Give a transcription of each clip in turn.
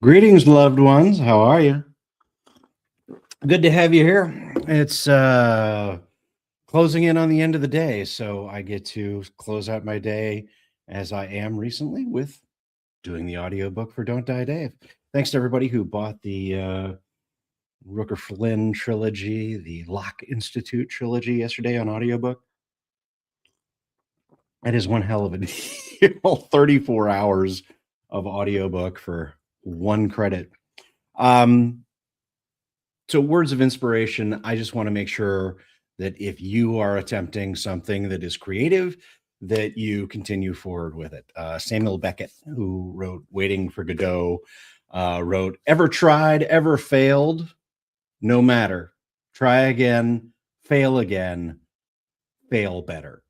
Greetings, loved ones. How are you? Good to have you here. It's closing in on the end of the day, so I get to close out my day as I am recently with doing the audiobook for Don't Die Dave. Thanks to everybody who bought the Rooker Flynn trilogy, the Locke Institute trilogy yesterday on audiobook. That is one hell of a deal. 34 hours of audiobook for one credit. So words of inspiration, I just want to make sure that if you are attempting something that is creative, that you continue forward with it. Samuel Beckett, who wrote Waiting for Godot, wrote, ever tried, ever failed, no matter. Try again, fail better.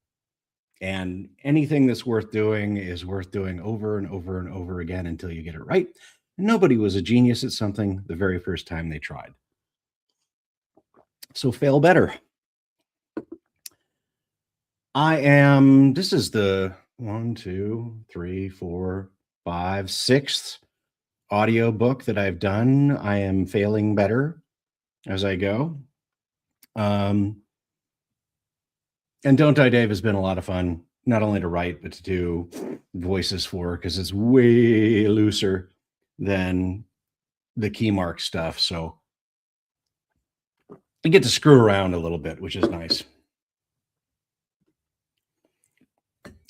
And anything that's worth doing is worth doing over and over and over again until you get it right. Nobody was a genius at something the very first time they tried. So fail better. This is the 1, 2, 3, 4, 5, 6th audio book that I've done. I am failing better as I go. And Don't Die Dave has been a lot of fun, not only to write, but to do voices for, because it's way looser than the Keymark stuff. So you get to screw around a little bit, which is nice.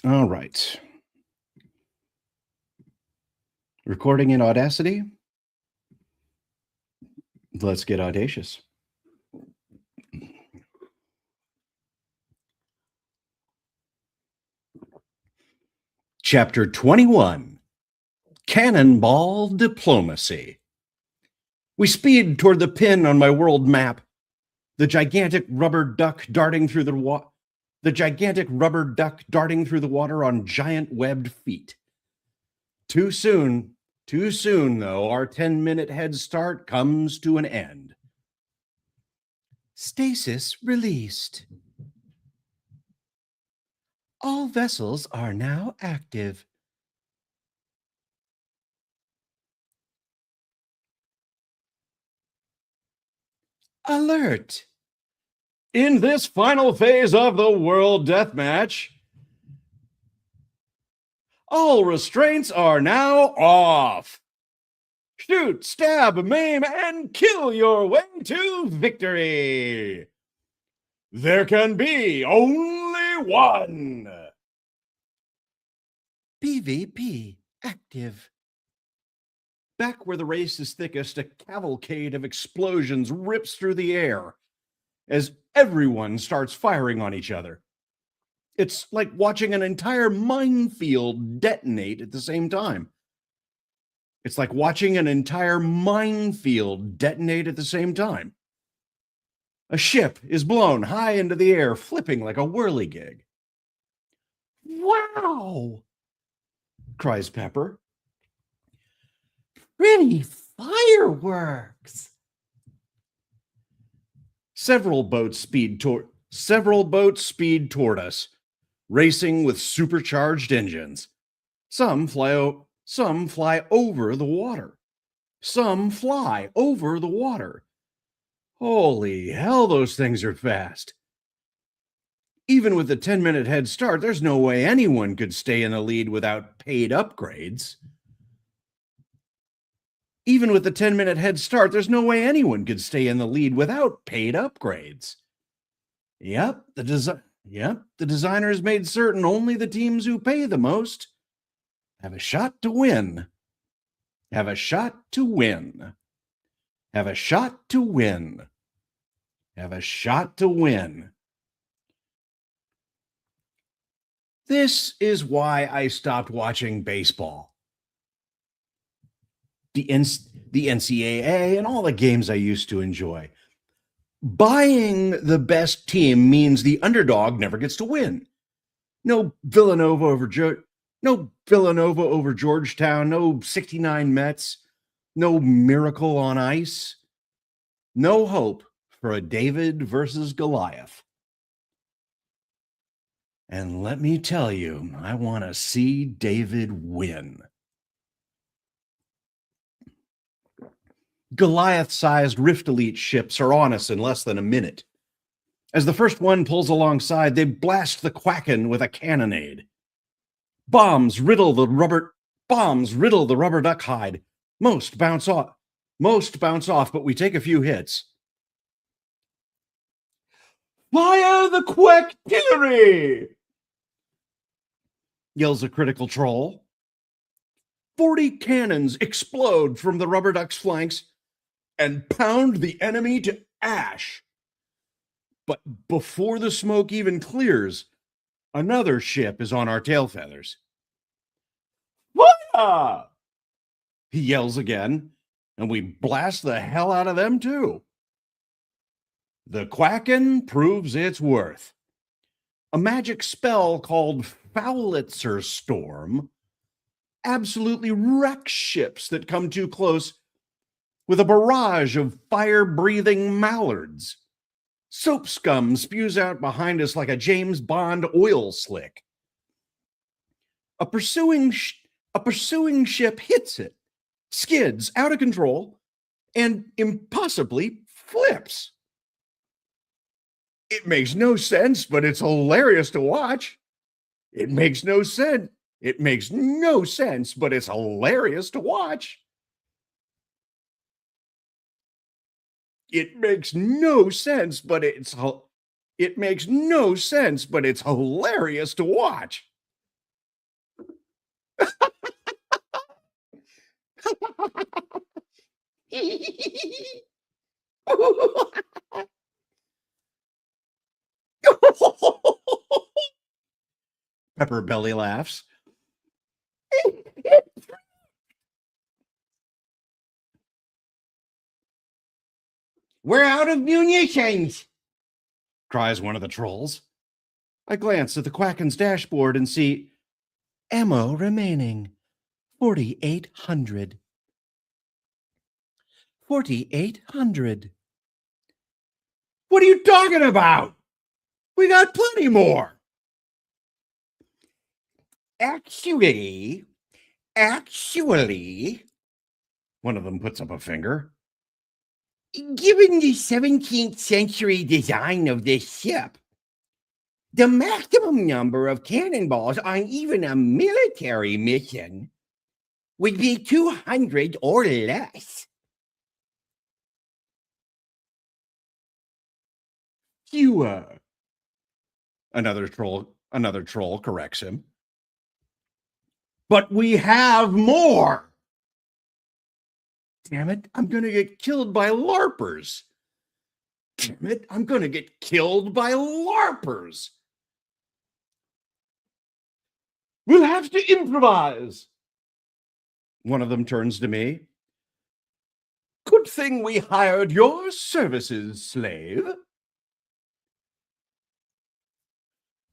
All right. Recording in Audacity. Let's get audacious. Chapter 21, Cannonball Diplomacy. We speed toward the pin on my world map. The gigantic rubber duck darting through the water on giant webbed feet. Too soon, though, our 10-minute head start comes to an end. Stasis released. All vessels are now active. Alert! In this final phase of the World Deathmatch, all restraints are now off. Shoot, stab, maim, and kill your way to victory. There can be only one. PvP active. Back where the race is thickest, a cavalcade of explosions rips through the air as everyone starts firing on each other. It's like watching an entire minefield detonate at the same time. A ship is blown high into the air, flipping like a whirligig. Wow! Cries Pepper. Pretty fireworks! Several boats speed toward us, racing with supercharged engines. Some fly over the water. Holy hell, those things are fast. Even with a 10-minute head start, there's no way anyone could stay in the lead without paid upgrades. Yep, the designers made certain only the teams who pay the most have a shot to win. This is why I stopped watching baseball. The NCAA and all the games I used to enjoy. Buying the best team means the underdog never gets to win. No Villanova over Georgetown, no 69 Mets, no Miracle on Ice. No hope for a David versus Goliath. And let me tell you, I want to see David win. Goliath-sized Rift Elite ships are on us in less than a minute. As the first one pulls alongside, they blast the Quacken with a cannonade. Bombs riddle the rubber duck hide. Most bounce off, but we take a few hits. Fire the Quacktillery! Yells a critical troll. 40 cannons explode from the rubber duck's flanks and pound the enemy to ash. But before the smoke even clears, another ship is on our tail feathers. Fire! He yells again, and we blast the hell out of them too. The Quacken proves its worth. A magic spell called Foulitzer Storm absolutely wrecks ships that come too close with a barrage of fire-breathing mallards. Soap scum spews out behind us like a James Bond oil slick. A pursuing ship hits it, skids out of control, and impossibly flips. It makes no sense, but it's hilarious to watch. It makes no sense, but it's hilarious to watch. It makes no sense, but it's hilarious to watch. Pepper belly laughs. We're out of munitions, cries one of the trolls. I glance at the Quacken's dashboard and see ammo remaining 4,800. 4,800. What are you talking about? We got plenty more. Actually, one of them puts up a finger. Given the 17th century design of this ship, the maximum number of cannonballs on even a military mission would be 200 or less. Fewer. Another troll corrects him. But we have more. Damn it, I'm going to get killed by LARPers. We'll have to improvise. One of them turns to me. Good thing we hired your services, slave.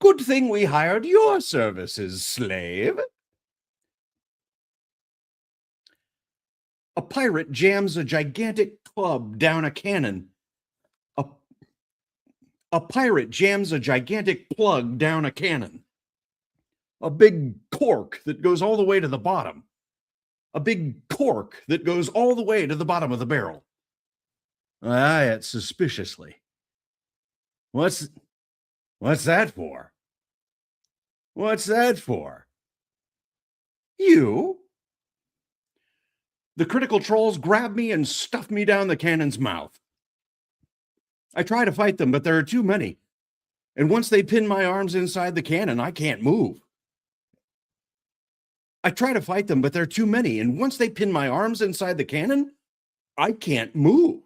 Good thing we hired your services, slave. A pirate jams a gigantic club down a cannon. A pirate jams a gigantic plug down a cannon. A big cork that goes all the way to the bottom. I eye it suspiciously. What's that for? You? The critical trolls grab me and stuff me down the cannon's mouth. I try to fight them, but there are too many. And once they pin my arms inside the cannon, I can't move. I try to fight them, but there are too many. And once they pin my arms inside the cannon, I can't move.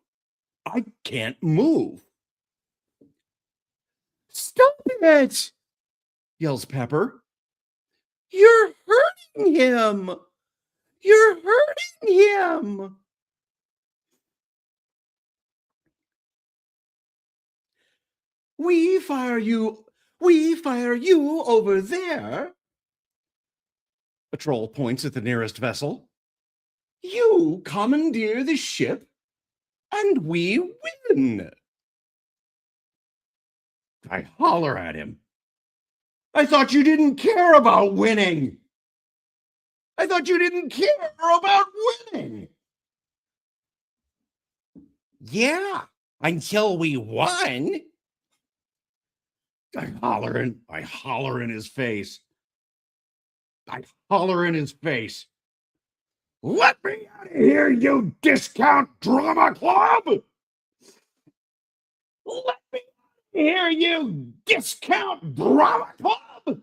Stop it, yells Pepper. You're hurting him. We fire you over there. A troll points at the nearest vessel. You commandeer the ship, and we win. I holler at him. I thought you didn't care about winning. Yeah, until we won. I holler in his face. I holler in his face. Let me out of here, you discount drama club! Let me out of here, you discount drama club!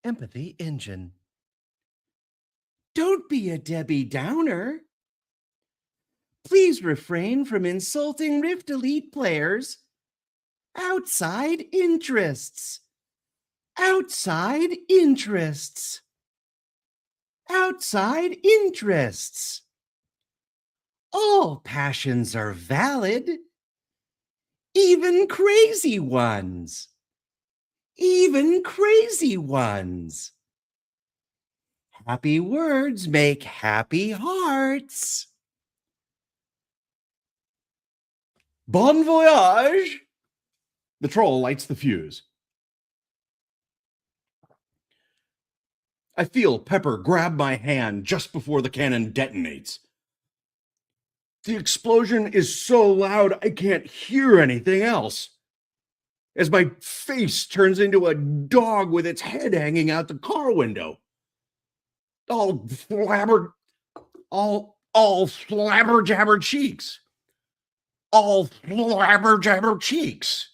Empathy engine. Don't be a Debbie Downer. Please refrain from insulting Rift Elite players. Outside interests. Outside interests. Outside interests. All passions are valid. Even crazy ones. Even crazy ones. Happy words make happy hearts. Bon voyage! The troll lights the fuse. I feel Pepper grab my hand just before the cannon detonates. The explosion is so loud I can't hear anything else. As my face turns into a dog with its head hanging out the car window. All flabber jabber cheeks. All flabber jabber cheeks.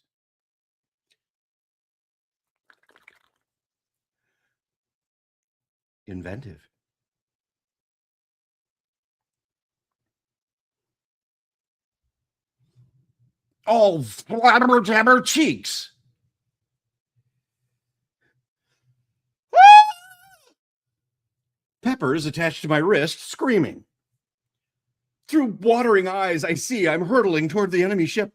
Inventive. All flabber jabber cheeks. Pepper is attached to my wrist, screaming. Through watering eyes, I see I'm hurtling toward the enemy ship.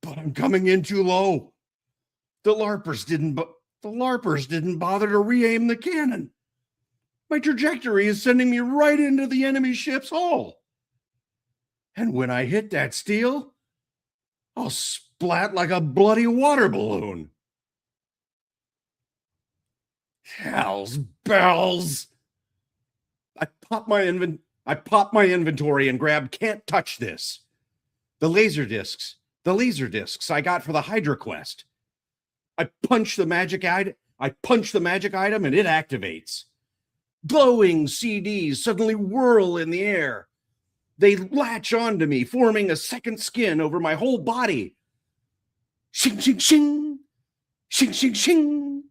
But I'm coming in too low. The LARPers didn't bother to re-aim the cannon. My trajectory is sending me right into the enemy ship's hull. And when I hit that steel, I'll splat like a bloody water balloon. Hell's bells! I pop my inventory and grab Can't Touch This. The laser discs I got for the Hydra Quest. I punch the magic item and it activates. Glowing CDs suddenly whirl in the air. They latch onto me, forming a second skin over my whole body. Shing, shing, shing. Shing, shing, shing.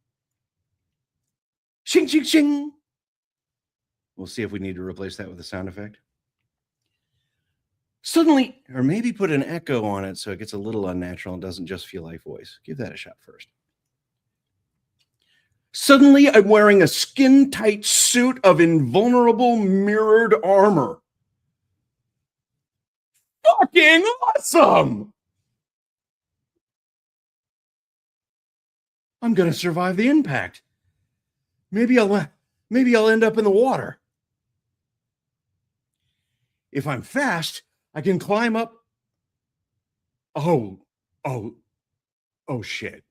Shing, shing, shing. We'll see if we need to replace that with a sound effect. Suddenly, or maybe put an echo on it so it gets a little unnatural and doesn't just feel like voice. Give that a shot first. Suddenly, I'm wearing a skin-tight suit of invulnerable mirrored armor. Fucking awesome! I'm gonna survive the impact. Maybe I'll end up in the water. If I'm fast, I can climb up. Oh shit.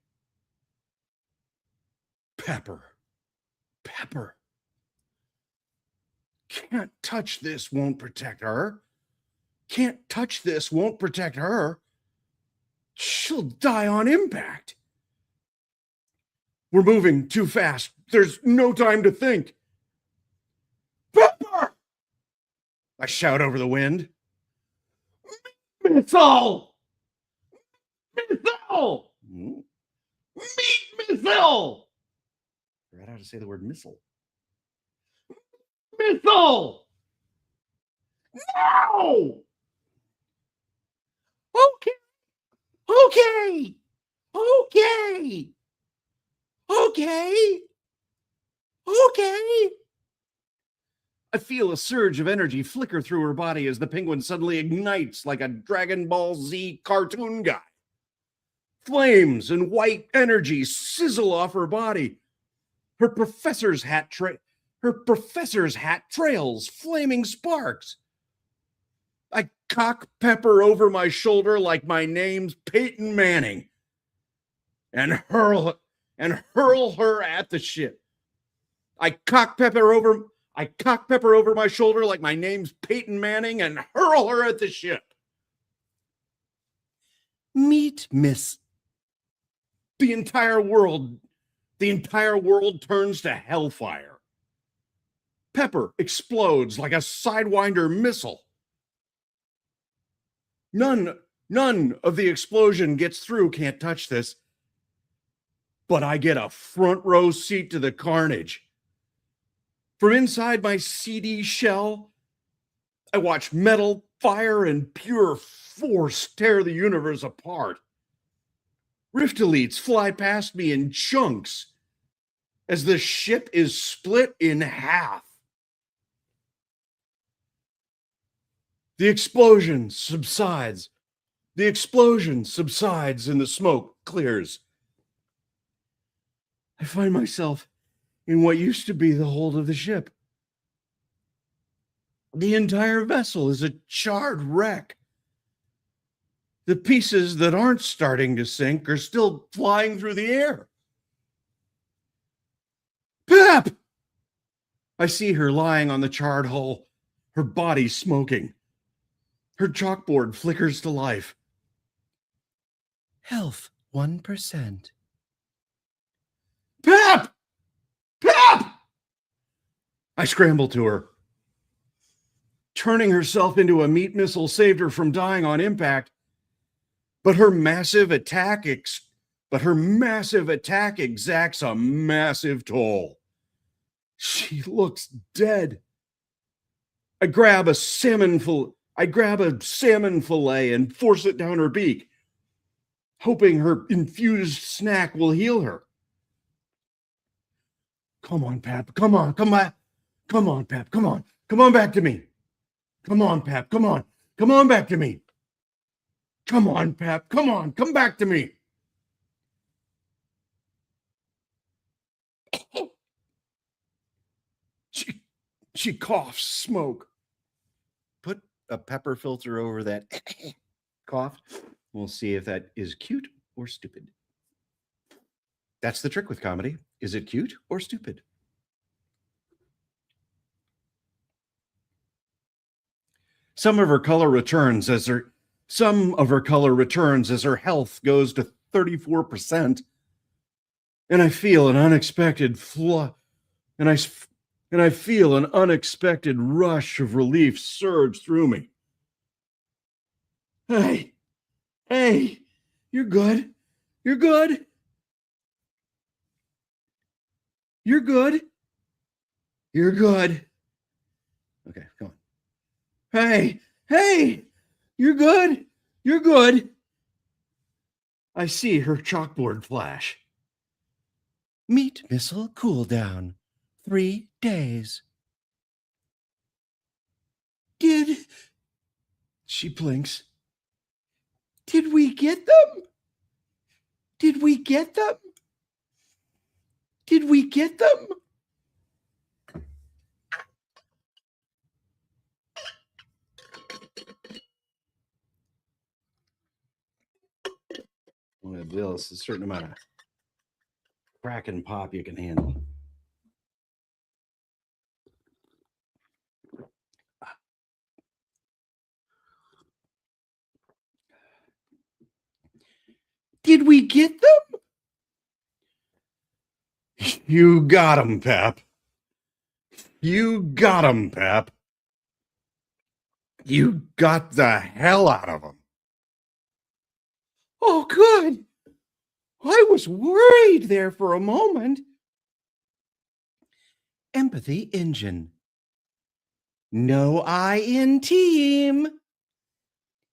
Pepper. Can't touch this won't protect her. Can't touch this won't protect her. She'll die on impact. We're moving too fast. There's no time to think. Pepper! I shout over the wind. Missile! Missile! Meat missile! I forgot how to say the word missile. Missile! No! Okay. I feel a surge of energy flicker through her body as the penguin suddenly ignites like a Dragon Ball Z cartoon guy. Flames and white energy sizzle off her body. Her professor's hat trails flaming sparks. I cock Pepper over my shoulder like my name's Peyton Manning and hurl her at the ship. I cock Pepper over I cock Pepper over my shoulder like my name's Peyton Manning and hurl her at the ship. Meet Miss. The entire world turns to hellfire. Pepper explodes like a Sidewinder missile. None of the explosion gets through, can't touch this. But I get a front row seat to the carnage. From inside my CD shell, I watch metal, fire, and pure force tear the universe apart. Rift elites fly past me in chunks as the ship is split in half. The explosion subsides. The explosion subsides and the smoke clears. I find myself in what used to be the hold of the ship. The entire vessel is a charred wreck. The pieces that aren't starting to sink are still flying through the air. Pep! I see her lying on the charred hull, her body smoking. Her chalkboard flickers to life. Health 1%. Pep! Pep! I scramble to her. Turning herself into a meat missile saved her from dying on impact. But her massive attack exacts a massive toll. She looks dead. I grab a salmon fillet and force it down her beak, hoping her infused snack will heal her. Come on, Pep. Come on, come back. Come on, Pep. Come on. Come on back to me. Come on, Pep. Come on. Come on back to me. Come on, Pep. Come on. Come back to me. She coughs smoke. Put a pepper filter over that cough. We'll see if that is cute or stupid. That's the trick with comedy. Is it cute or stupid? Some of her color returns as her health goes to 34%. And I feel an unexpected I feel an unexpected rush of relief surge through me. Hey, you're good. You're good. You're good. You're good. Okay, come on. Hey, you're good. You're good. I see her chalkboard flash. Meat missile cooldown. 3 days. She blinks. Did we get them? Did we get them? Did we get them? Well, Bill, it's a certain amount of crack and pop you can handle. Did we get them? You got them, Pep. You got them, Pep. You got the hell out of them. Oh, good. I was worried there for a moment. Empathy engine. No I in team.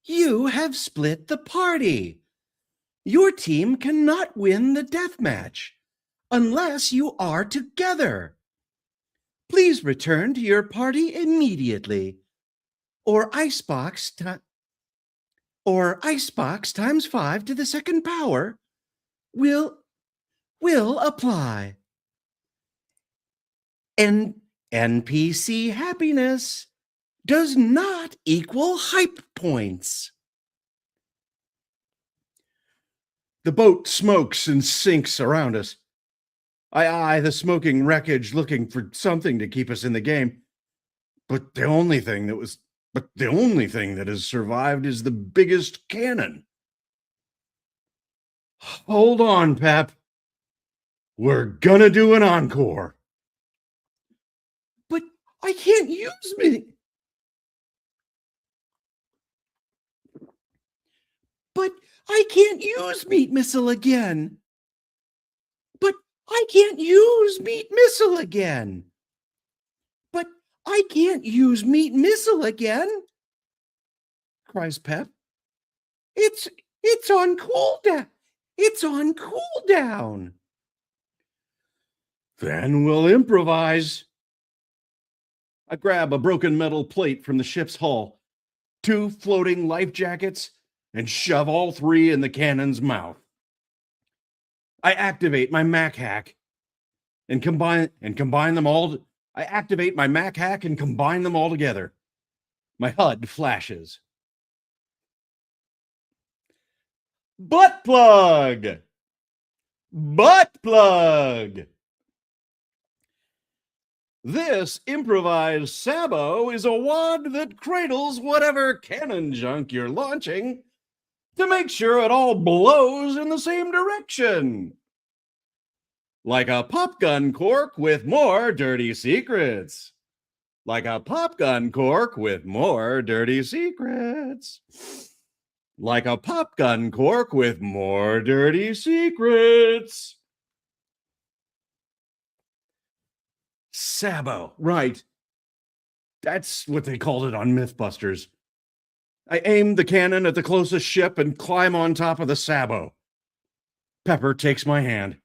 You have split the party. Your team cannot win the death match unless you are together. Please return to your party immediately, or icebox times 5 to the second power will apply. NPC happiness does not equal hype points. The boat smokes and sinks around us. I eye the smoking wreckage, looking for something to keep us in the game. But the only thing that has survived is the biggest cannon. Hold on, Pep. We're gonna do an encore. But I can't use me. But I can't use meat missile again. But I can't use meat missile again. But I can't use meat missile again, cries Pep. It's on cooldown. It's on cooldown. Then we'll improvise. I grab a broken metal plate from the ship's hull, 2 floating life jackets, and shove all 3 in the cannon's mouth. I activate my Mac hack and combine them all. I activate my Mac hack and combine them all together. My HUD flashes. Butt plug! Butt plug! This improvised sabot is a wand that cradles whatever cannon junk you're launching to make sure it all blows in the same direction. Like a pop gun cork with more dirty secrets. Like a pop gun cork with more dirty secrets. Like a pop gun cork with more dirty secrets. Sabot, right. That's what they called it on Mythbusters. I aim the cannon at the closest ship and climb on top of the sabot. Pepper takes my hand.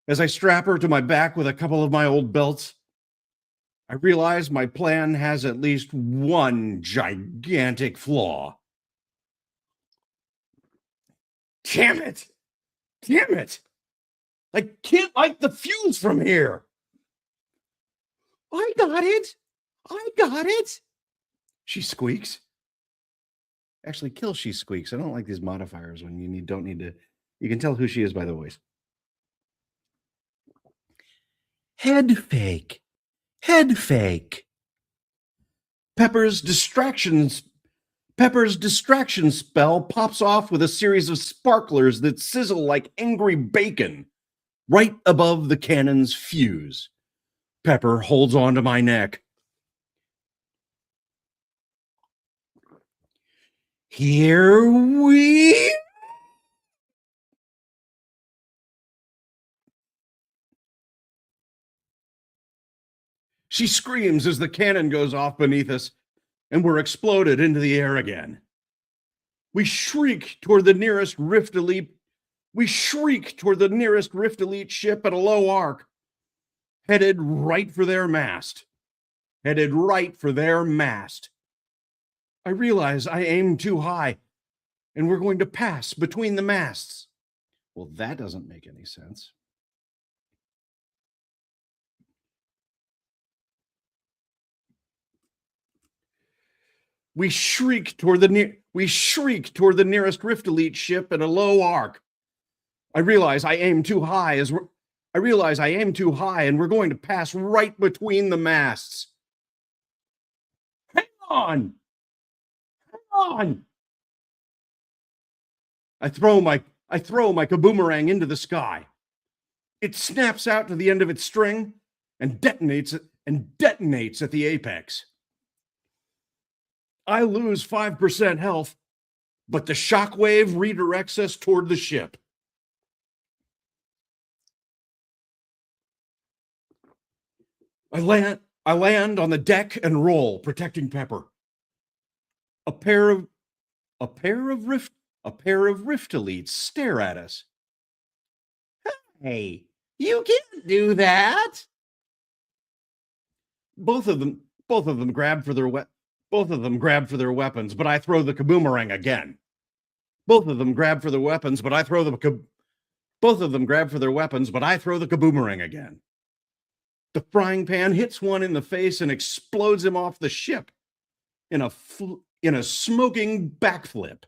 As I strap her to my back with a couple of my old belts, I realize my plan has at least one gigantic flaw. Damn it! Damn it! I can't light the fuse from here! I got it! I got it! She squeaks. Actually, kill she squeaks. I don't like these modifiers when you don't need to. You can tell who she is by the voice. Head fake. Head fake. Pepper's distraction spell pops off with a series of sparklers that sizzle like angry bacon right above the cannon's fuse. Pepper holds onto my neck. Here we... She screams as the cannon goes off beneath us, and we're exploded into the air again. We shriek toward the nearest Rift Elite. We shriek toward the nearest Rift Elite ship at a low arc, headed right for their mast. Headed right for their mast. I realize I aimed too high, and we're going to pass between the masts. Well, that doesn't make any sense. We shriek toward the nearest Rift Elite ship at a low arc. I realize I aimed too high, and we're going to pass right between the masts. Hang on! Hang on! I throw my kaboomerang into the sky. It snaps out to the end of its string and detonates at the apex. I lose 5% health, but the shockwave redirects us toward the ship. I land on the deck and roll, protecting Pepper. A pair of Rift Elites stare at us. Hey, you can't do that. Both of them grab for their weapons, but I throw the kaboomerang again. Both of them grab for their weapons, but I throw the kaboomerang again. The frying pan hits one in the face and explodes him off the ship in a smoking backflip.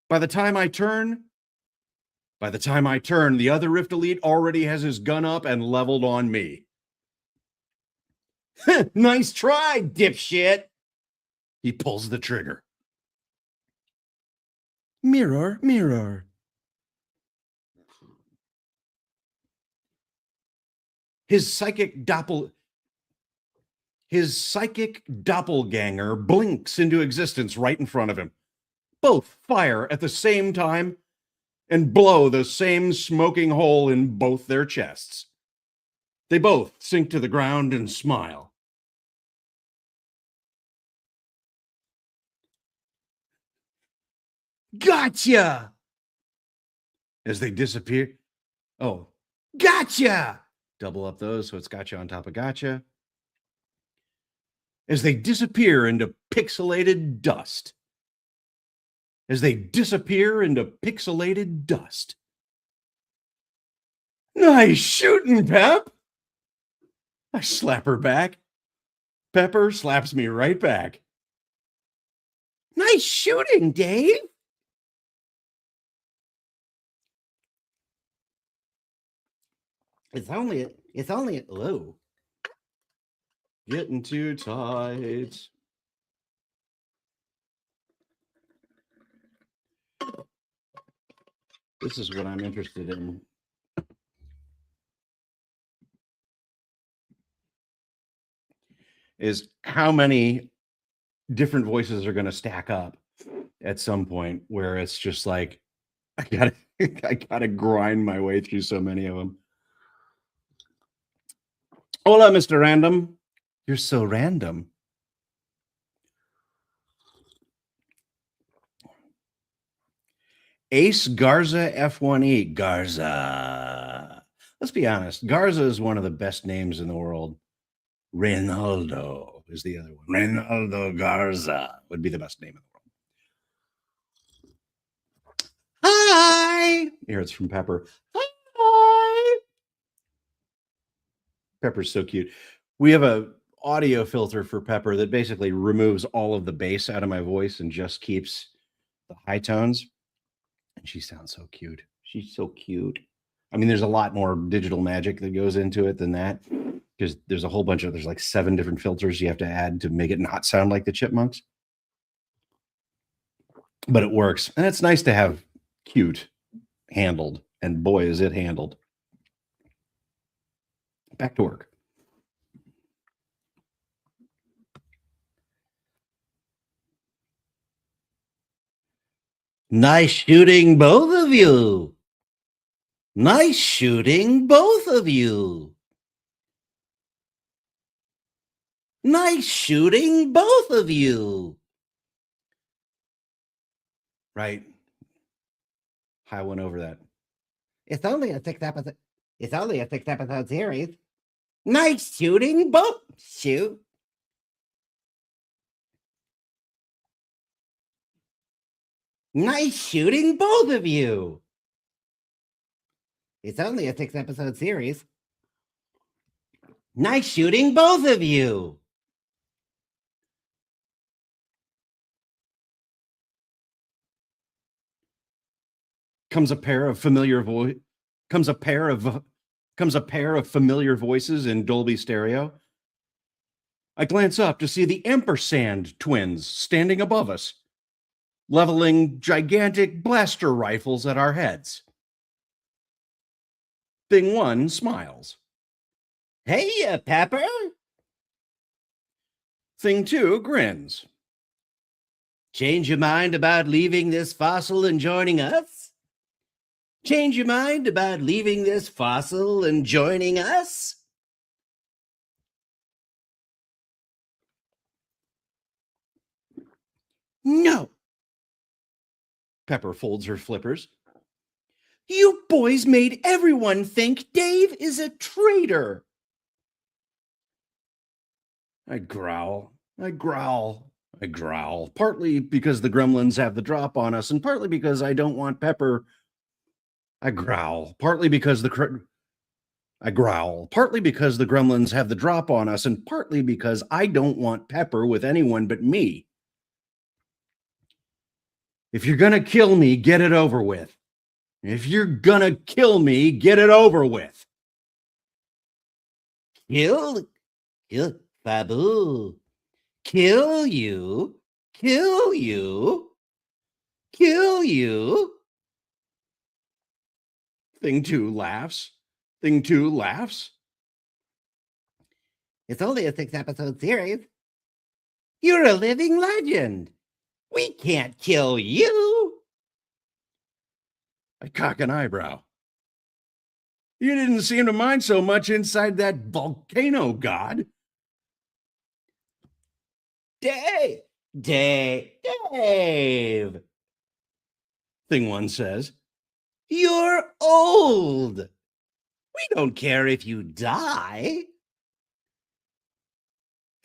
By the time I turn, the other Rift Elite already has his gun up and leveled on me. Nice try, dipshit. He pulls the trigger. Mirror, mirror. His psychic doppelganger blinks into existence right in front of him. Both fire at the same time and blow the same smoking hole in both their chests. They both sink to the ground and smile. Gotcha! As they disappear. Oh, gotcha! Double up those so it's gotcha on top of gotcha. As they disappear into pixelated dust. As they disappear into pixelated dust. Nice shooting, Pep! I slap her back. Pepper slaps me right back. Nice shooting, Dave! It's only low. Getting too tight. This is what I'm interested in. Is how many different voices are going to stack up at some point where it's just like, I gotta grind my way through so many of them. Hola, Mr. Random. You're so random. Ace Garza F1E. Garza. Let's be honest. Garza is one of the best names in the world. Reynaldo is the other one. Reynaldo Garza would be the best name in the world. Hi. Here it's from Pepper. Hi. Pepper's so cute. We have a audio filter for Pepper that basically removes all of the bass out of my voice and just keeps the high tones. And she sounds so cute. She's so cute. I mean, there's a lot more digital magic that goes into it than that, because there's a whole bunch of, there's like 7 different filters you have to add to make it not sound like the Chipmunks. But it works. And it's nice to have cute handled. And boy, is it handled. Back to work. Nice shooting, both of you. Nice shooting, both of you. Nice shooting, both of you. Right. High one over that. It's only a 6 episode. It's only a 6 episode series. Nice shooting, both. Shoot. Nice shooting, both of you. It's only a 6 episode series. Nice shooting, both of you. Comes a pair of familiar voices in Dolby Stereo. I glance up to see the ampersand twins standing above us, leveling gigantic blaster rifles at our heads. Thing 1 smiles. Hey, Pepper. Thing 2 grins. Change your mind about leaving this fossil and joining us? Change your mind about leaving this fossil and joining us? No. Pepper folds her flippers. You boys made everyone think Dave is a traitor. I growl, partly because the gremlins have the drop on us, and partly because I don't want Pepper. I growl, partly because the gremlins have the drop on us, and partly because I don't want Pepper with anyone but me. If you're gonna kill me, get it over with. If you're gonna kill me, get it over with. Babu. Kill you. Kill you. Kill you. Thing 2 laughs. Thing 2 laughs. It's only a 6-episode series. You're a living legend. We can't kill you. I cock an eyebrow. You didn't seem to mind so much inside that volcano god. Dave! Dave! Thing 1 says, you're old. We don't care if you die.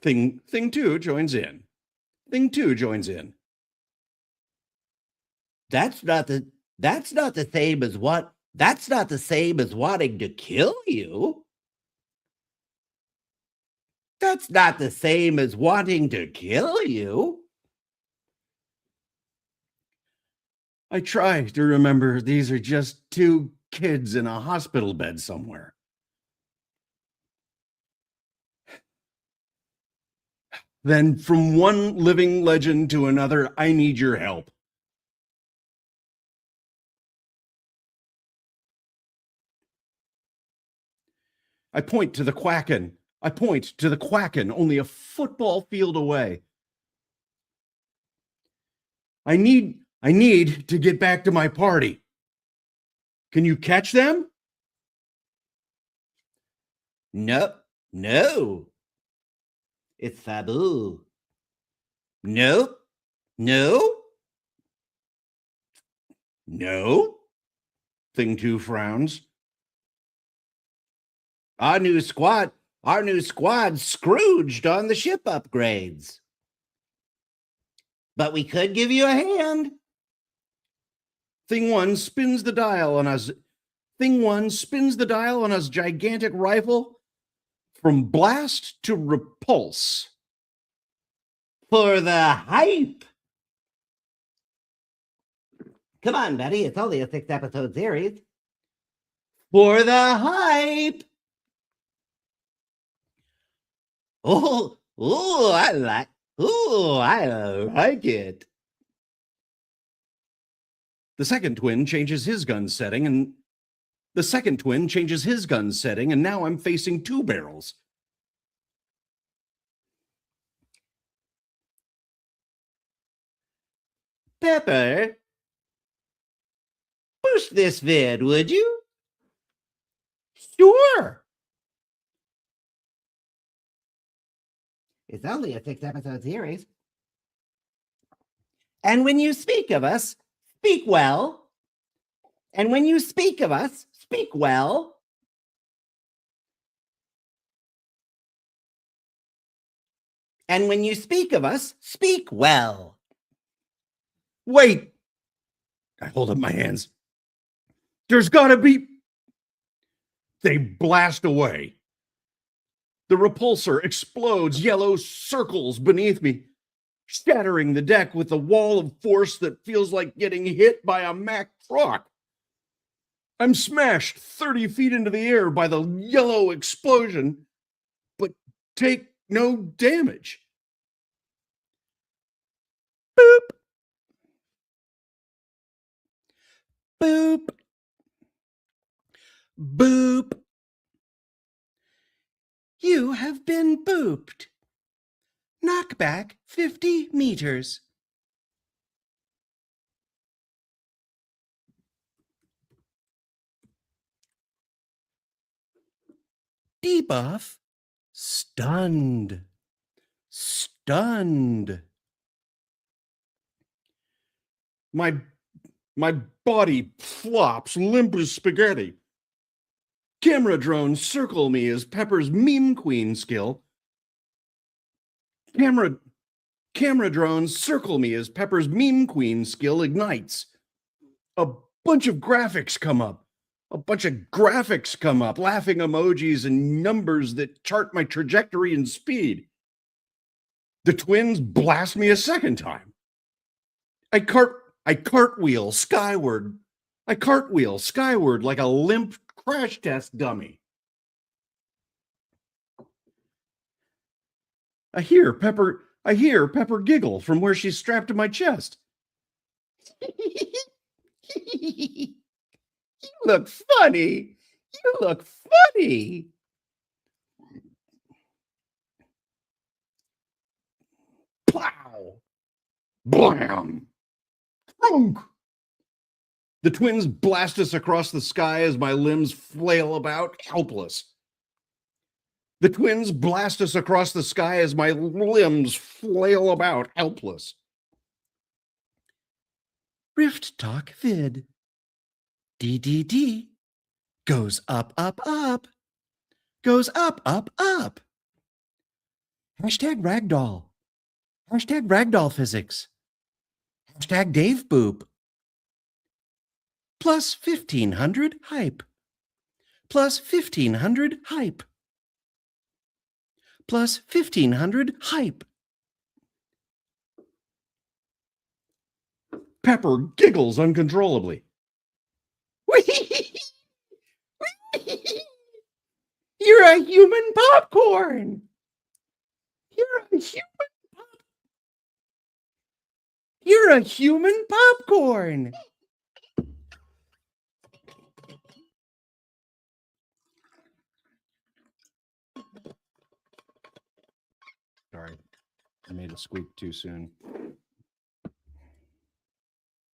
Thing 2 joins in. Thing 2 joins in. That's not the same as wanting to kill you. That's not the same as wanting to kill you. I try to remember these are just 2 kids in a hospital bed somewhere. Then from one living legend to another, I need your help. I point to the Quacken. Only a football field away. I need to get back to my party. Can you catch them? No. It's Fabu. No. Thing 2 frowns. Our new squad Scrooged on the ship upgrades. But we could give you a hand. Thing 1 spins the dial on us. Gigantic rifle from blast to repulse. For the hype. Come on, Betty. It's only a 6-episode series. For the hype. I like it. The second twin changes his gun setting, and now I'm facing 2 barrels. Pepper, push this vid, would you? Sure. It's only a 6-episode series. And when you speak of us, speak well. And when you speak of us, speak well. And when you speak of us, speak well. Wait. I hold up my hands. There's gotta be. They blast away. The repulsor explodes yellow circles beneath me, shattering the deck with a wall of force that feels like getting hit by a Mack truck. I'm smashed 30 feet into the air by the yellow explosion, but take no damage. Boop. Boop. Boop. You have been booped. Knock back 50 meters. Debuff. Stunned. My body flops limp as spaghetti. Camera drones circle me as Pepper's meme queen skill. Camera drones circle me as Pepper's meme queen skill ignites. A bunch of graphics come up. Laughing emojis and numbers that chart my trajectory and speed. The twins blast me a second time. I cartwheel skyward like a limp crash test dummy. I hear Pepper giggle from where she's strapped to my chest. You look funny. You look funny. Plow. Blam. Crunk. The twins blast us across the sky as my limbs flail about, helpless. The twins blast us across the sky as my limbs flail about, helpless. Rift Talk Vid. DDD. Goes up, up, up. Goes up, up, up. Hashtag Ragdoll. Hashtag Ragdoll Physics. Hashtag Dave Boop. Plus 1500 hype. Plus 1500 hype. Plus 1500 hype. Pepper giggles uncontrollably. You're a human popcorn. You're a human popcorn. Sorry, I made a squeak too soon.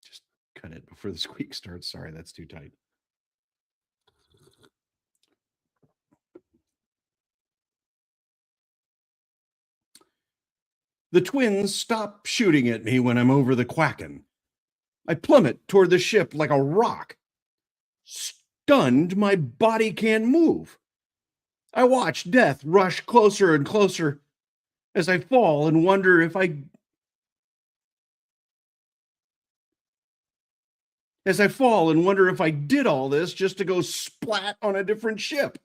Just cut it before the squeak starts. Sorry, that's too tight. The twins stop shooting at me when I'm over the Quacken. I plummet toward the ship like a rock. Stunned, my body can't move. I watch death rush closer and closer as I fall and wonder if I did all this just to go splat on a different ship.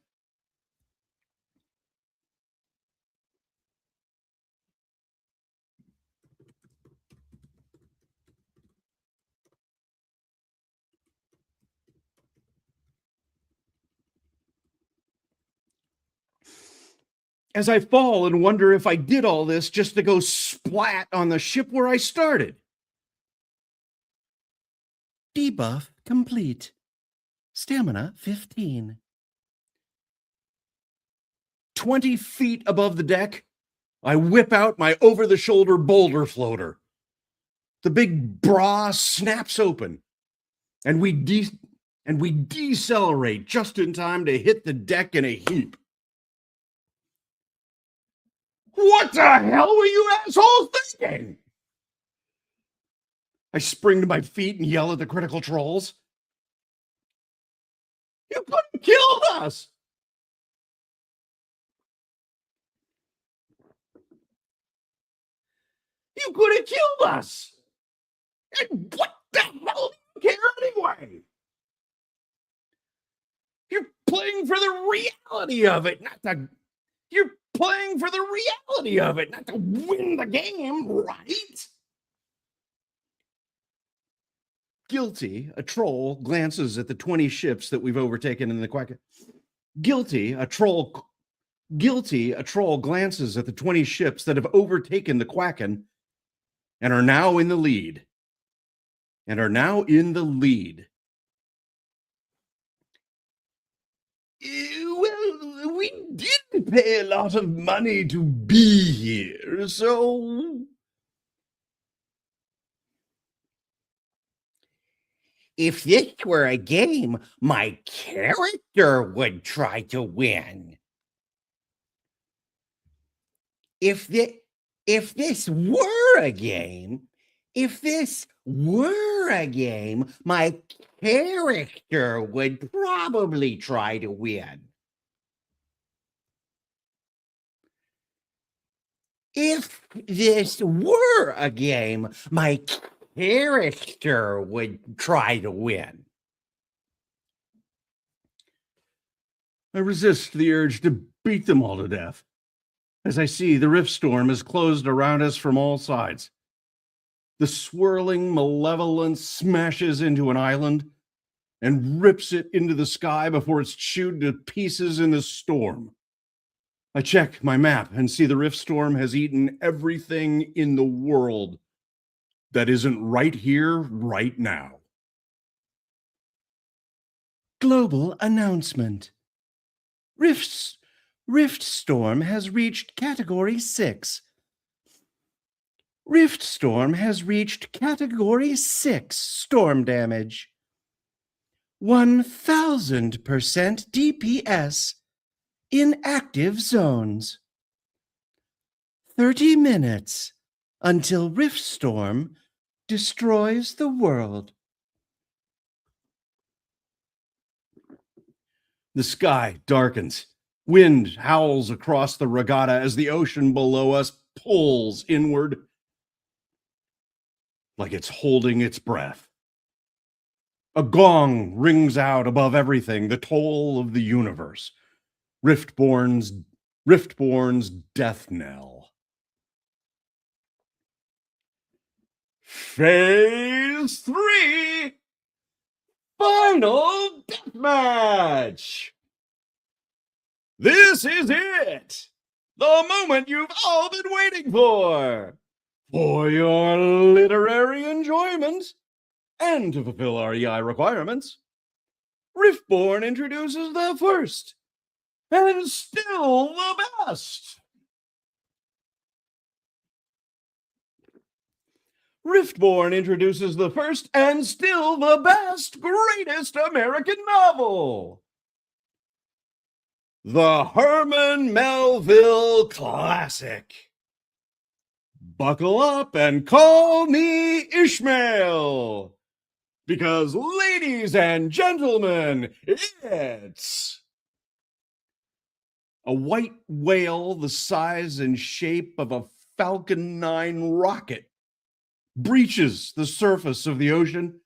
As I fall and wonder if I did all this just to go splat on the ship where I started. Debuff complete. Stamina 15. 20 feet above the deck, I whip out my over-the-shoulder boulder floater. The big bra snaps open, and we decelerate just in time to hit the deck in a heap. What the hell were you assholes thinking? I spring to my feet and yell at the critical trolls. You could have killed us! You could have killed us! And what the hell do you care anyway? You're playing for the reality of it, not to... You're playing for the reality of it, not to win the game, right? Guilty, a troll glances at the 20 ships that we've overtaken in the Quacken. Guilty, a troll glances at the 20 ships that have overtaken the Quacken and are now in the lead. Well, we did pay a lot of money to be here, so... If this were a game, my character would try to win. If this were a game, my character would probably try to win. If this were a game, my character would try to win. I resist the urge to beat them all to death as I see the rift storm is closed around us from all sides. The swirling malevolence smashes into an island and rips it into the sky before it's chewed to pieces in the storm. I check my map and see the rift storm has eaten everything in the world that isn't right here, right now. Global announcement. Rift storm has reached Category 6. Rift storm has reached Category 6 storm damage. 1000% DPS in active zones. 30 minutes until Rift storm destroys the world. The sky darkens. Wind howls across the regatta as the ocean below us pulls inward like it's holding its breath. A gong rings out above everything, the toll of the universe. Riftborn's death knell. Phase 3, final deathmatch. This is it, the moment you've all been waiting for your literary enjoyment and to fulfill our EI requirements. Riftborn introduces the first and still the best. Riftborn introduces the first and still the best, greatest American novel. The Herman Melville Classic. Buckle up and call me Ishmael. Because, ladies and gentlemen, it's a white whale the size and shape of a Falcon 9 rocket breaches the surface of the ocean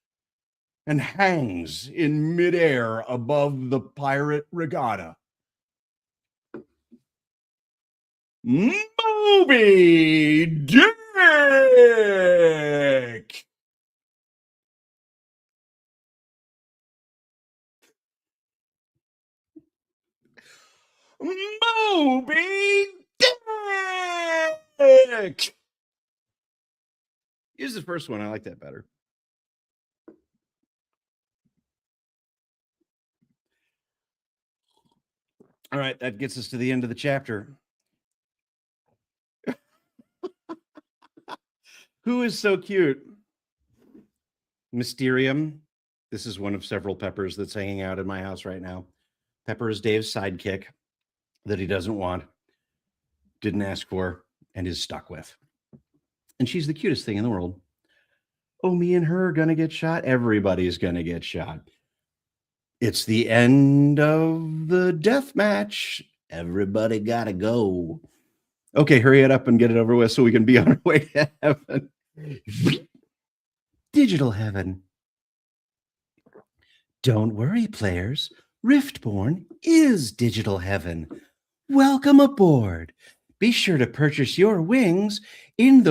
and hangs in midair above the pirate regatta. Moby Dick! Moby Dick! Use the first one. I like that better. All right, that gets us to the end of the chapter. Who is so cute? Mysterium. This is one of several Peppers that's hanging out in my house right now. Pepper is Dave's sidekick that he doesn't want, didn't ask for, and is stuck with. And she's the cutest thing in the world. Oh, me and her are going to get shot. Everybody's going to get shot. It's the end of the death match. Everybody got to go. Okay, hurry it up and get it over with so we can be on our way to heaven. Digital heaven. Don't worry, players. Riftborn is digital heaven. Welcome aboard. Be sure to purchase your wings in the